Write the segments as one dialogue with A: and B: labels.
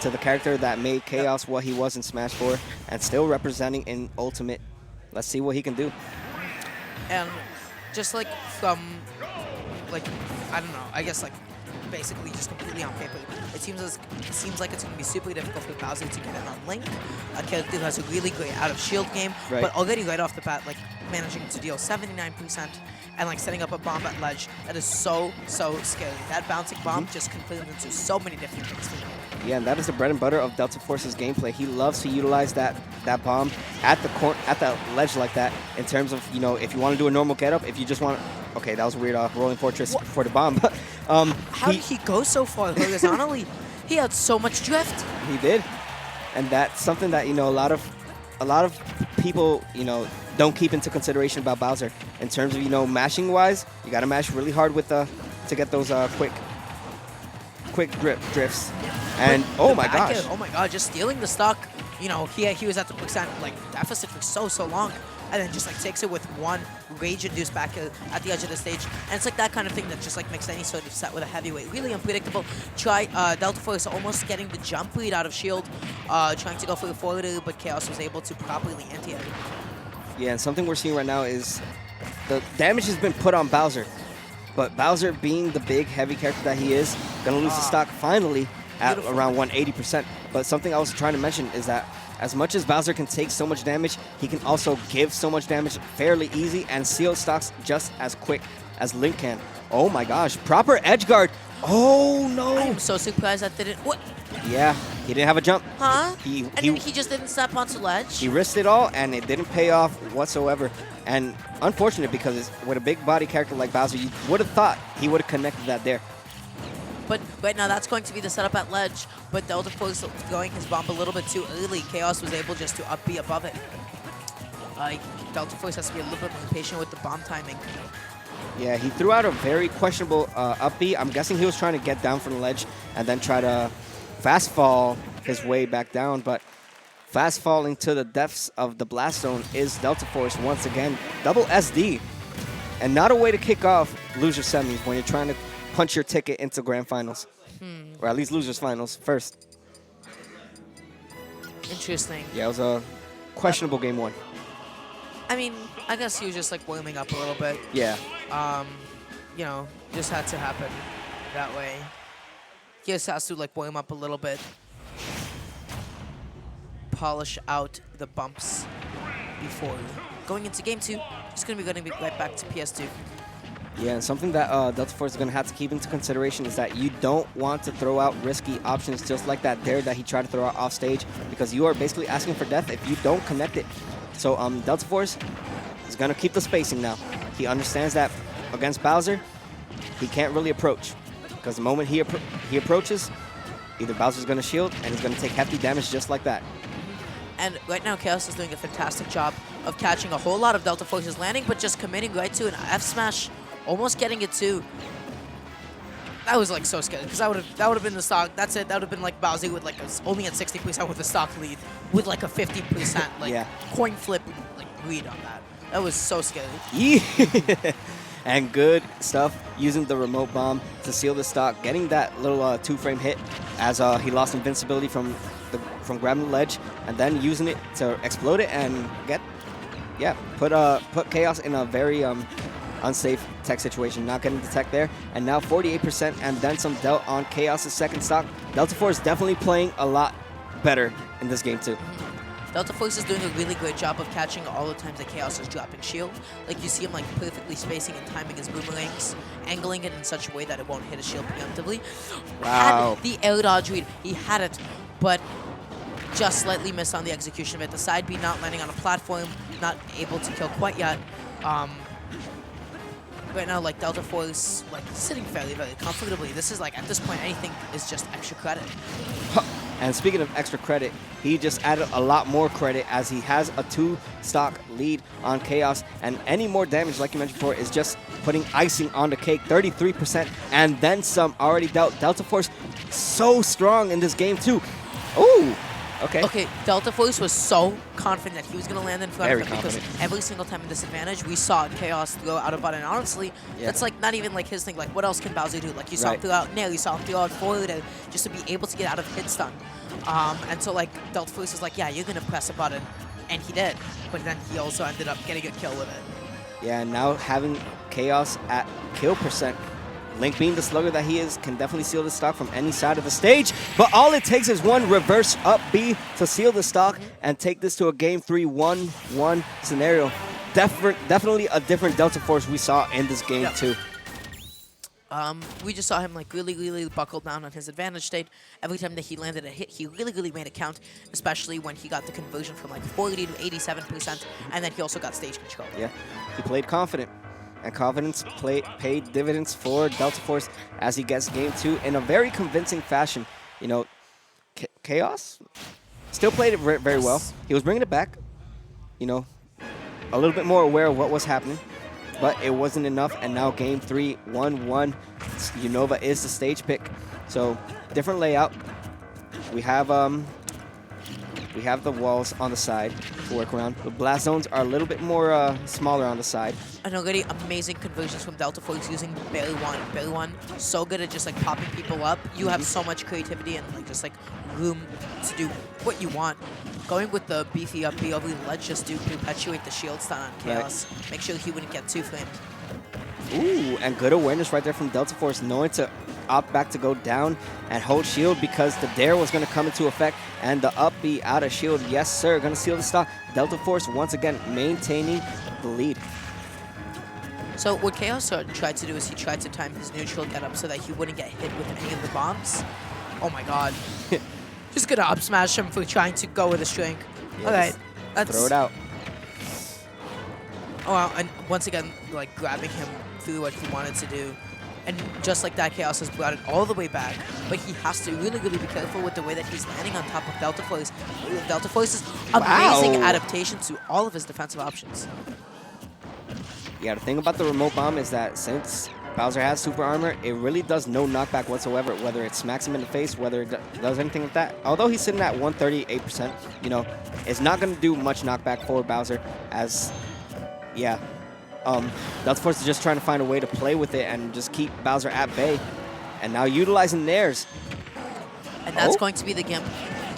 A: to the character that made Chaos what he was in Smash 4 and still representing in Ultimate. Let's see what he can do.
B: And just like from, like, I don't know, I guess like basically just completely on paper, it seems like it's going to be super difficult for Bowser to get it on Link, a character who has a really great out-of-shield game, but already right off the bat, like, managing to deal 79% and like setting up a bomb at ledge that is so scary. That bouncing bomb just converted into so many different things for him.
A: Yeah, and that is the bread and butter of DELTAFORCE's gameplay. He loves to utilize that bomb at the ledge like that. In terms of, you know, if you want to do a normal get up, if you just want, okay, that was a weird rolling fortress for the bomb. But
B: how did he go so far horizontally? He had so much drift.
A: He did, and that's something that, you know, a lot of people, you know, don't keep into consideration about Bowser. In terms of, you know, mashing wise, you got to mash really hard with to get those quick drifts. And oh my gosh!
B: Oh my god! Just stealing the stock. You know, he was at the percent like deficit for so long, and then just like takes it with one rage-induced back at the edge of the stage. And it's like that kind of thing that just like makes any sort of set with a heavyweight really unpredictable. DELTAFORCE almost getting the jump lead out of shield, trying to go for the forwarder, but Chaos was able to properly anti it.
A: Yeah, and something we're seeing right now is the damage has been put on Bowser, but Bowser, being the big heavy character that he is, gonna lose the stock finally at around 180%. But something I was trying to mention is that as much as Bowser can take so much damage, he can also give so much damage fairly easy and seal stocks just as quick as Link can. Oh my gosh, proper edge guard. Oh no!
B: I'm so surprised that didn't. What?
A: Yeah, he didn't have a jump.
B: Huh? He just didn't step onto ledge?
A: He risked it all, and it didn't pay off whatsoever. And unfortunate, because with a big body character like Bowser, you would have thought he would have connected that there.
B: But right now, that's going to be the setup at ledge. But DELTAFORCE throwing his bomb a little bit too early. Chaos was able just to be above it. DELTAFORCE has to be a little bit more patient with the bomb timing.
A: Yeah, he threw out a very questionable up B. I'm guessing he was trying to get down from the ledge and then try to fast fall his way back down. But fast falling to the depths of the blast zone is DELTAFORCE once again. Double SD. And not a way to kick off loser semis when you're trying to punch your ticket into grand finals. Or at least losers finals first.
B: Interesting.
A: Yeah, it was a questionable game one.
B: I mean, I guess he was just like warming up a little bit.
A: Yeah.
B: You know, just had to happen that way. He just has to like warm up a little bit. Polish out the bumps before going into game 2. Just going to be right back to PS2.
A: Yeah, and something that DELTAFORCE is going to have to keep into consideration is that you don't want to throw out risky options just like that dare that he tried to throw out off stage, because you are basically asking for death if you don't connect it. So DELTAFORCE is going to keep the spacing now. He understands that against Bowser, he can't really approach, because the moment he approaches, either Bowser's going to shield and he's going to take hefty damage just like that.
B: And right now, Chaos is doing a fantastic job of catching a whole lot of DELTAFORCE's landing, but just committing right to an F smash. Almost getting it too. That was like so scary, because that would have been the stock. That's it. That would have been like Bowser with like only at 60% with the stock lead, with like a 50% like coin flip like lead on that. That was so scary. Yeah.
A: And good stuff using the remote bomb to seal the stock, getting that little 2-frame hit as he lost invincibility from grabbing the ledge, and then using it to explode it and put Chaos in a very unsafe tech situation, not getting the tech there. And now 48% and then some dealt on Chaos' second stock. DELTAFORCE definitely playing a lot better in this game too.
B: DELTAFORCE is doing a really good job of catching all the times that Chaos is dropping shield. Like, you see him like perfectly spacing and timing his boomerangs, angling it in such a way that it won't hit his shield preemptively.
A: Wow.
B: Had the air dodge read. He had it, but just slightly missed on the execution of it. The side B not landing on a platform, not able to kill quite yet. Right now, like, DELTAFORCE, like, sitting very comfortably. This is like, at this point, anything is just extra credit.
A: And speaking of extra credit, he just added a lot more credit as he has a 2-stock lead on Chaos. And any more damage, like you mentioned before, is just putting icing on the cake. 33% and then some already dealt. DELTAFORCE so strong in this game too. Ooh, Okay.
B: Okay, DELTAFORCE was so confident that he was going to land in front
A: Very
B: of him because
A: confident.
B: every single time in disadvantage, we saw Chaos throw out a button. Honestly, that's like not even like his thing. Like, what else can Bowser do? Like, you saw him throw out nail, you saw him throw out forward, just to be able to get out of hit stun. And so, like, DELTAFORCE was like, yeah, you're going to press a button. And he did. But then he also ended up getting a kill with it.
A: Yeah, now having Chaos at kill percent, Link being the slugger that he is, can definitely seal the stock from any side of the stage. But all it takes is one reverse up B to seal the stock and take this to a game 3 1-1 scenario. Definitely a different DELTAFORCE we saw in this game too.
B: We just saw him like really buckle down on his advantage state. Every time that he landed a hit, he really made it count, especially when he got the conversion from like 40 to 87%, and then he also got stage control.
A: Yeah, he played confident. And confidence paid dividends for DELTAFORCE as he gets game 2 in a very convincing fashion. You know, Chaos still played it very well. He was bringing it back, you know, a little bit more aware of what was happening, but it wasn't enough. And now game 3, 1-1, Unova is the stage pick. So different layout. We have the walls on the side to work around. The blast zones are a little bit more smaller on the side.
B: And already amazing conversions from DELTAFORCE using Berry One. So good at just like popping people up. You have so much creativity and like just like room to do what you want. Going with the beefy up B over the ledge just to perpetuate the shield stun on Chaos. Make sure he wouldn't get too flamed.
A: Ooh, and good awareness right there from DELTAFORCE, knowing to opt back to go down and hold shield because the dare was going to come into effect, and the up B out of shield, yes sir, going to seal the stock. DELTAFORCE once again maintaining the lead.
B: So what Chaos tried to do is he tried to time his neutral get up so that he wouldn't get hit with any of the bombs. Oh my god. Just gonna up smash him for trying to go with a string.
A: Yes.
B: Alright, let's
A: throw it out.
B: Oh wow, and once again, like grabbing him through what he wanted to do. And just like that, Chaos has brought it all the way back. But he has to really be careful with the way that he's landing on top of DELTAFORCE. DELTAFORCE's amazing adaptation to all of his defensive options.
A: Yeah, the thing about the remote bomb is that since Bowser has super armor, it really does no knockback whatsoever, whether it smacks him in the face, whether it does anything like that. Although he's sitting at 138%, you know, it's not going to do much knockback for Bowser as, yeah. DELTAFORCE is just trying to find a way to play with it and just keep Bowser at bay. And now utilizing theirs.
B: And that's going to be the game.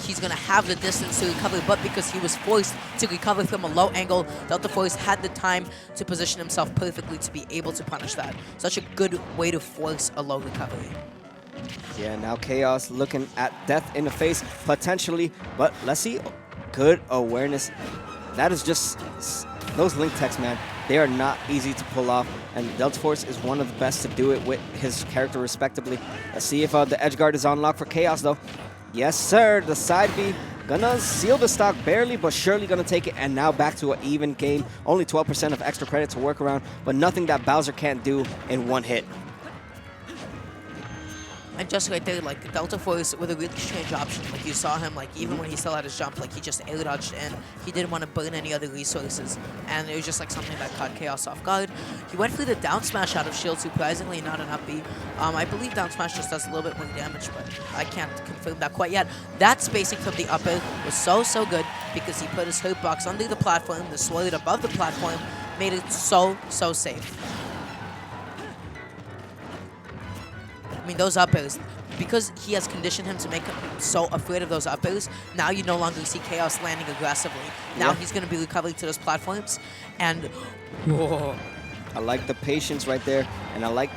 B: He's going to have the distance to recover, but because he was forced to recover from a low angle, DELTAFORCE had the time to position himself perfectly to be able to punish that. Such a good way to force a low recovery.
A: Yeah, now Chaos looking at death in the face, potentially, but let's see. Good awareness. That is just, those link techs, man, they are not easy to pull off, and DELTAFORCE is one of the best to do it with his character respectively. Let's see if the edge guard is on lock for Chaos, though. Yes, sir. The side B gonna seal the stock barely, but surely gonna take it. And now back to an even game. Only 12% of extra credit to work around, but nothing that Bowser can't do in one hit.
B: And just right there, like, DELTAFORCE with a really strange option. Like, you saw him, like, even when he still had his jump, like, he just air dodged in. He didn't want to burn any other resources. And it was just, like, something that caught Chaos off guard. He went for the down smash out of shield, surprisingly not an up B. I believe down smash just does a little bit more damage, but I can't confirm that quite yet. That spacing from the up air was so good because he put his hitbox under the platform, the sword above the platform, made it so safe. I mean, those up airs, because he has conditioned him to make him so afraid of those up airs, now you no longer see Chaos landing aggressively. Now he's going to be recovering to those platforms, and whoa.
A: I like the patience right there, and I like,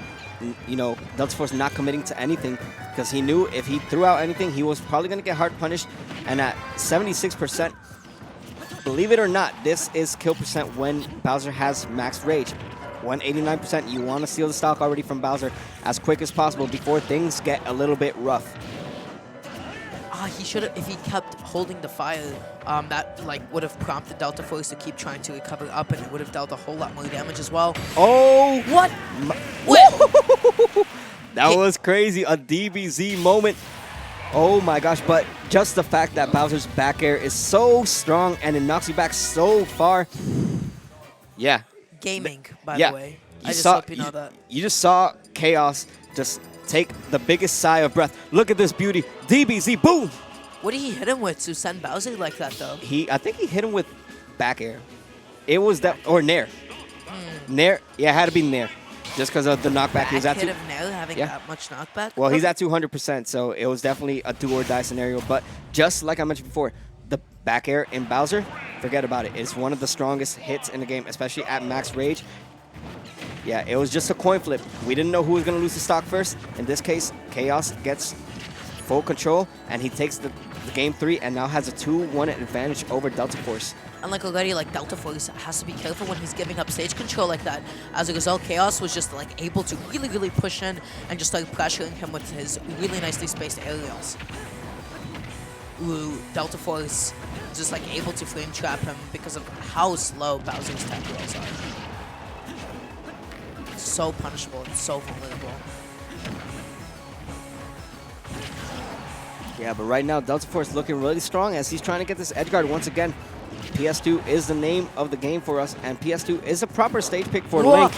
A: you know, DELTAFORCE not committing to anything because he knew if he threw out anything, he was probably going to get hard punished. And at 76%, believe it or not, this is kill percent when Bowser has max rage. 189%, you want to steal the stock already from Bowser as quick as possible before things get a little bit rough.
B: He should have, if he kept holding the fire, that like would have prompted DELTAFORCE to keep trying to recover up, and it would have dealt a whole lot more damage as well.
A: Oh!
B: What?
A: That was crazy, a DBZ moment. Oh my gosh, but just the fact that Bowser's back air is so strong and it knocks you back so far. Yeah.
B: Gaming, by the way. I just hope you know that.
A: You just saw Chaos just take the biggest sigh of breath. Look at this beauty. DBZ, boom!
B: What did he hit him with to send Bowser like that, though?
A: I think he hit him with back air. It was that, or Nair. Nair, yeah, it had to be Nair. Just because of the knockback. He was at
B: hit of Nair having that much knockback?
A: Well, he's at 200%, so it was definitely a do or die scenario. But just like I mentioned before, the back air in Bowser, forget about it. It's one of the strongest hits in the game, especially at max rage. Yeah, it was just a coin flip. We didn't know who was going to lose the stock first. In this case, Chaos gets full control, and he takes the game 3 and now has a 2-1 advantage over DELTAFORCE.
B: And like already, like DELTAFORCE has to be careful when he's giving up stage control like that. As a result, Chaos was just like able to really push in and just start pressuring him with his really nicely spaced aerials. Ooh, DELTAFORCE just like able to frame trap him because of how slow Bowser's tech rolls are. It's so punishable, it's so vulnerable.
A: Yeah, but right now, DELTAFORCE looking really strong as he's trying to get this edge guard once again. PS2 is the name of the game for us, and PS2 is a proper stage pick for Link.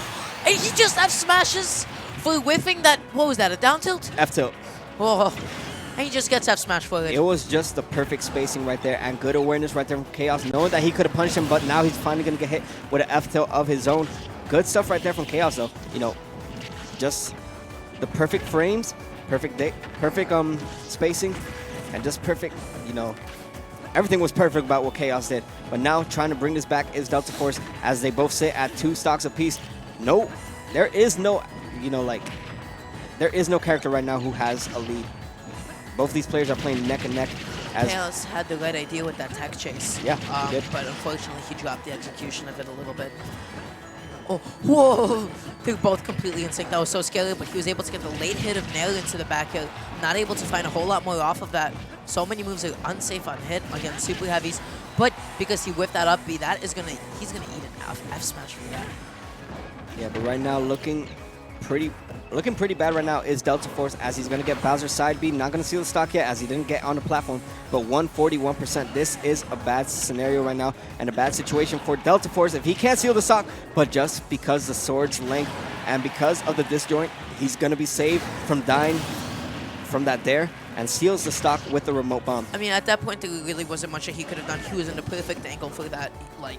B: And he just F smashes for whiffing that, what was that, a down tilt?
A: F tilt.
B: Oh, and he just gets F smash for it.
A: It was just the perfect spacing right there and good awareness right there from Chaos, knowing that he could have punched him, but now he's finally going to get hit with an F tilt of his own. Good stuff right there from Chaos, though. You know, just the perfect frames, perfect spacing, and just perfect, you know, everything was perfect about what Chaos did. But now trying to bring this back is DELTAFORCE as they both sit at 2 stocks apiece. No, there is no, you know, like, there is no character right now who has a lead. Both these players are playing neck and neck. As
B: Chaos had the right idea with that tech chase.
A: Yeah, he did.
B: But unfortunately, he dropped the execution of it a little bit. Oh, whoa! They're both completely in sync. That was so scary, but he was able to get the late hit of Nair into the back hill. Not able to find a whole lot more off of that. So many moves are unsafe on hit against super heavies, but because he whipped that up B, he's gonna eat an F smash for that.
A: Yeah, but right now looking pretty bad right now is DELTAFORCE as he's gonna get Bowser's side B. Not gonna seal the stock yet as he didn't get on the platform, but 141%. This is a bad scenario right now and a bad situation for DELTAFORCE if he can't seal the stock, but just because the sword's length and because of the disjoint, he's gonna be saved from dying from that dare and seals the stock with the remote bomb.
B: I mean, at that point, there really wasn't much that he could have done. He was in the perfect angle for that. Like,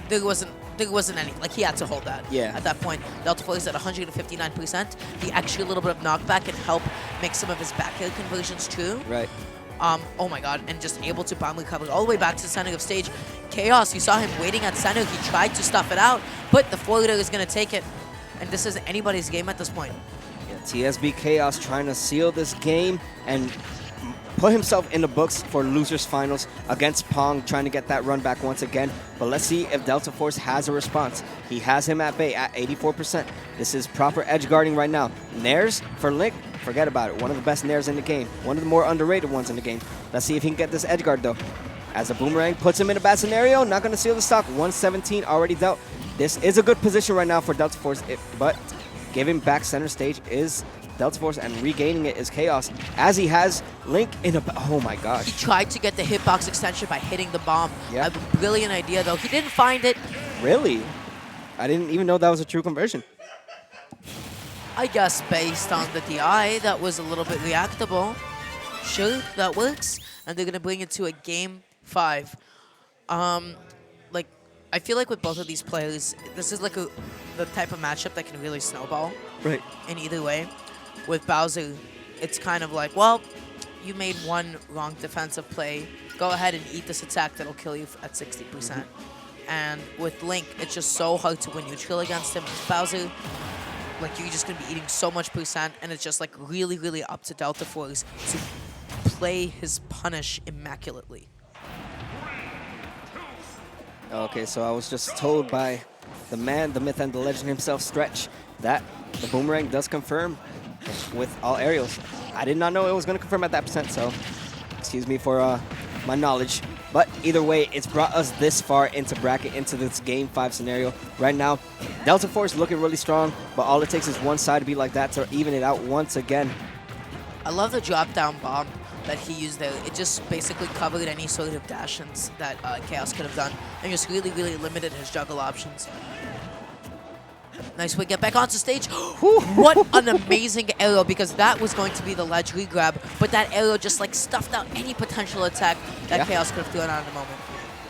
B: there wasn't any, like, he had to hold that.
A: Yeah.
B: At that point, DELTAFORCE at 159%. The extra little bit of knockback can help make some of his back air conversions too.
A: Right.
B: Oh my god, and just able to bomb recover all the way back to the center of stage. Chaos, you saw him waiting at center. He tried to stuff it out, but the forwarder is going to take it. And this isn't anybody's game at this point.
A: TSB Chaos trying to seal this game and put himself in the books for losers finals against Pong, trying to get that run back once again. But let's see if DELTAFORCE has a response. He has him at bay at 84%. This is proper edge guarding right now. Nairs for Link, forget about it. One of the best Nairs in the game. One of the more underrated ones in the game. Let's see if he can get this edge guard though. As a boomerang puts him in a bad scenario, not going to seal the stock. 117 already dealt. This is a good position right now for DELTAFORCE, but giving back center stage is DELTAFORCE and regaining it is Chaos as he has Link in a... Oh my gosh.
B: He tried to get the hitbox extension by hitting the bomb.
A: Yeah.
B: A brilliant idea though. He didn't find it.
A: Really? I didn't even know that was a true conversion.
B: I guess based on the DI, that was a little bit reactable. Sure, that works. And they're going to bring it to a game 5. Like, I feel like with both of these players, this is like the type of matchup that can really snowball. Right. In either way. With Bowser, it's kind of like, well, you made one wrong defensive play. Go ahead and eat this attack that'll kill you at 60%. And with Link, it's just so hard to win neutral against him. With Bowser, like, you're just going to be eating so much percent, and it's just, like, really up to DELTAFORCE to play his punish immaculately.
A: Okay, so I was just told by the man, the myth, and the legend himself, Stretch, that the boomerang does confirm with all aerials. I did not know it was going to confirm at that percent, so excuse me for my knowledge. But either way, it's brought us this far into bracket, into this Game 5 scenario. Right now, DELTAFORCE looking really strong, but all it takes is one side to be like that to even it out once again.
B: I love the drop-down bomb that he used there. It just basically covered any sort of dash-ins that Chaos could have done, and just really limited his juggle options. Nice way, get back onto stage. What an amazing arrow, because that was going to be the ledge regrab, but that arrow just like stuffed out any potential attack that Chaos could have thrown out at the moment.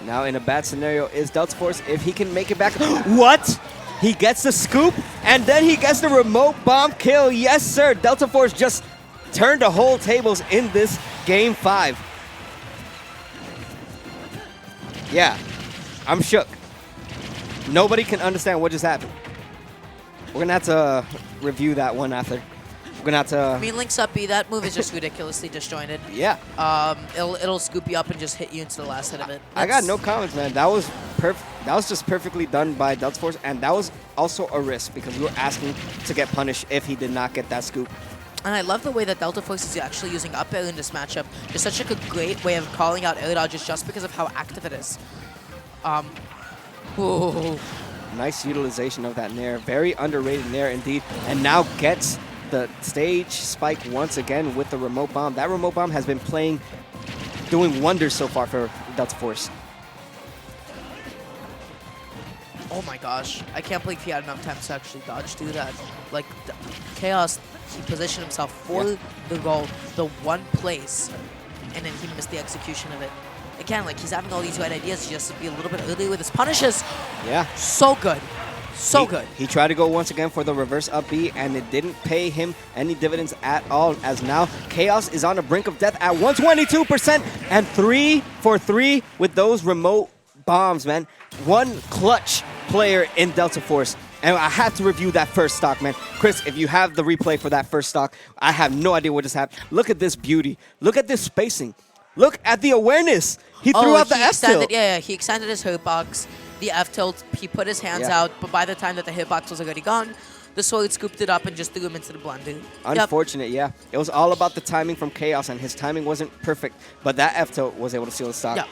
A: Now in a bad scenario is DELTAFORCE if he can make it back. What? He gets the scoop, and then he gets the remote bomb kill. Yes, sir. DELTAFORCE just turned the whole tables in this Game 5. Yeah, I'm shook. Nobody can understand what just happened. We're going to have to review that one after. We're going to have to...
B: I mean, Link's up B, that move is just ridiculously disjointed.
A: Yeah.
B: It'll scoop you up and just hit you into the last hit of it.
A: I got no comments, man. That was just perfectly done by DELTAFORCE, and that was also a risk because we were asking to get punished if he did not get that scoop.
B: And I love the way that DELTAFORCE is actually using up air in this matchup. Just such a great way of calling out air dodges just because of how active it is. Whoa.
A: Nice utilization of that nair. Very underrated nair indeed. And now gets the stage spike once again with the remote bomb. That remote bomb has been doing wonders so far for DELTAFORCE.
B: Oh my gosh. I can't believe he had enough time to actually dodge do that. Like, Chaos, he positioned himself for the goal, the one place, and then he missed the execution of it. Again, like, he's having all these right ideas, he has to be a little bit early with his punishes. Yeah. So good. So good.
A: He tried to go once again for the reverse up B, and it didn't pay him any dividends at all, as now Chaos is on the brink of death at 122% and 3 for 3 with those remote bombs, man. One clutch player in DELTAFORCE. And I have to review that first stock, man. Chris, if you have the replay for that first stock, I have no idea what just happened. Look at this beauty. Look at this spacing. Look at the awareness. He threw out the F-tilt.
B: Yeah, he extended his hitbox. The F-tilt, he put his hands out, but by the time that the hitbox was already gone, the Sword scooped it up and just threw him into the blender.
A: Unfortunate, yeah. It was all about the timing from Chaos, and his timing wasn't perfect, but that F-tilt was able to seal the stock.
B: Yeah,